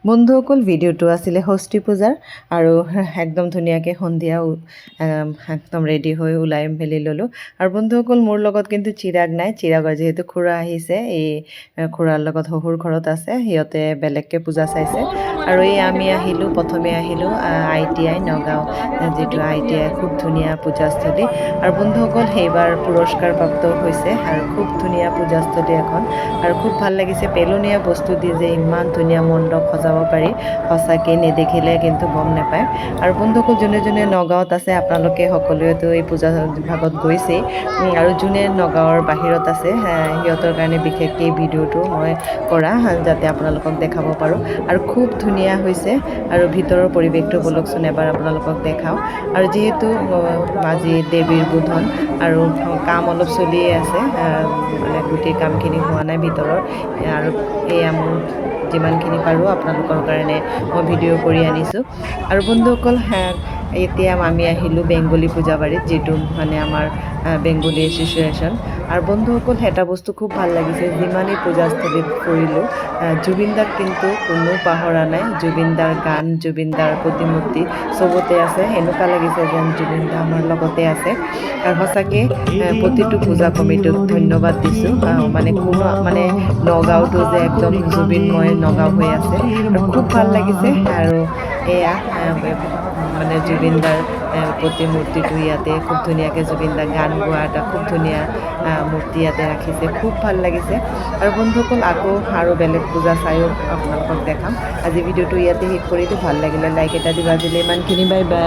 বন্ধুসকল ভিডিঅ'টো আছিলে ষষ্ঠী পূজাৰ আৰু একদম ধুনীয়াকৈ সন্ধিয়া একদম ৰেডি হৈ ওলাই মেলি ল'লোঁ। আৰু বন্ধুসকল মোৰ লগত কিন্তু চিৰাগ নাই, চিৰাগৰ যিহেতু খুৰা আহিছে, এই খুৰাৰ লগত শহুৰ ঘৰত আছে, সিহঁতে বেলেগকৈ পূজা চাইছে। আৰু এই আমি আহিলোঁ, প্ৰথমে আহিলোঁ ITI নগাঁও, যিটো ITI খুব ধুনীয়া পূজাস্থলী। আৰু বন্ধুসকল সেইবাৰ পুৰস্কাৰপ্ৰাপ্ত হৈছে আৰু খুব ধুনীয়া পূজাস্থলী এখন, আৰু খুব ভাল লাগিছে। পেলনীয়া বস্তু দি যে ইমান ধুনীয়া মণ্ডপ সজাব পাৰি, সঁচাকৈ নেদেখিলে কিন্তু গম নাপায়। আৰু বন্ধুসকল যোনে যোনে নগাঁৱত আছে আপোনালোকে সকলোৱেতো এই পূজা ভাগত গৈছেই, আৰু যোনে নগাঁৱৰ বাহিৰত আছে সিহঁতৰ কাৰণে বিশেষকৈ এই ভিডিঅ'টো মই কৰা, যাতে আপোনালোকক দেখাব পাৰোঁ। আৰু খুব ধুনীয়া হৈছে, আৰু ভিতৰৰ পৰিৱেশটো বলকচোন এবাৰ আপোনালোকক দেখাওঁ। আৰু যিহেতু আজি দেৱীৰ বোধন আৰু কাম অলপ চলিয়ে আছে, মানে গোটেই কামখিনি হোৱা নাই ভিতৰৰ, আৰু এয়া মোৰ যিমানখিনি পাৰোঁ আপোনালোকৰ কাৰণে মই ভিডিঅ' কৰি আনিছোঁ। আৰু বন্ধুসকল এতিয়া আমি আহিলোঁ বেংগলী পূজাবাৰীত, যিটো মানে আমাৰ বেংগলী এছ'চিয়েশ্যন। আৰু বন্ধুসকল এটা বস্তু খুব ভাল লাগিছে, যিমানেই পূজাস্থলীত ফুৰিলোঁ জুবিন দাক কিন্তু কোনো পাহৰা নাই। জুবিন দাৰ গান, জুবিন দাৰ প্ৰতিমূৰ্তি চবতে আছে, এনেকুৱা লাগিছে যেন জুবিন দা আমাৰ লগতে আছে। আৰু সঁচাকৈ প্ৰতিটো পূজা কমিটিক ধন্যবাদ দিছোঁ, মানে কোনো মানে নগাঁওটো যে একদম জুবিনময় নগাঁও হৈ আছে, আৰু খুব ভাল লাগিছে। আৰু এয়া মানে জুবিন দাৰ প্ৰতিমূৰ্তিটো ইয়াতে খুব ধুনীয়াকৈ জুবিন দা গান গোৱা এটা খুব ধুনীয়া মূৰ্তি ইয়াতে ৰাখিছে, খুব ভাল লাগিছে। আৰু বন্ধুসকল আকৌ আৰু বেলেগ পূজা চায়ো আপোনালোকক দেখাম। আজি ভিডিঅ'টো ইয়াতে শেষ কৰিছোঁ, ভাল লাগিলে লাইক এটা দিবা। আজিলৈ ইমানখিনি, বাই বাই।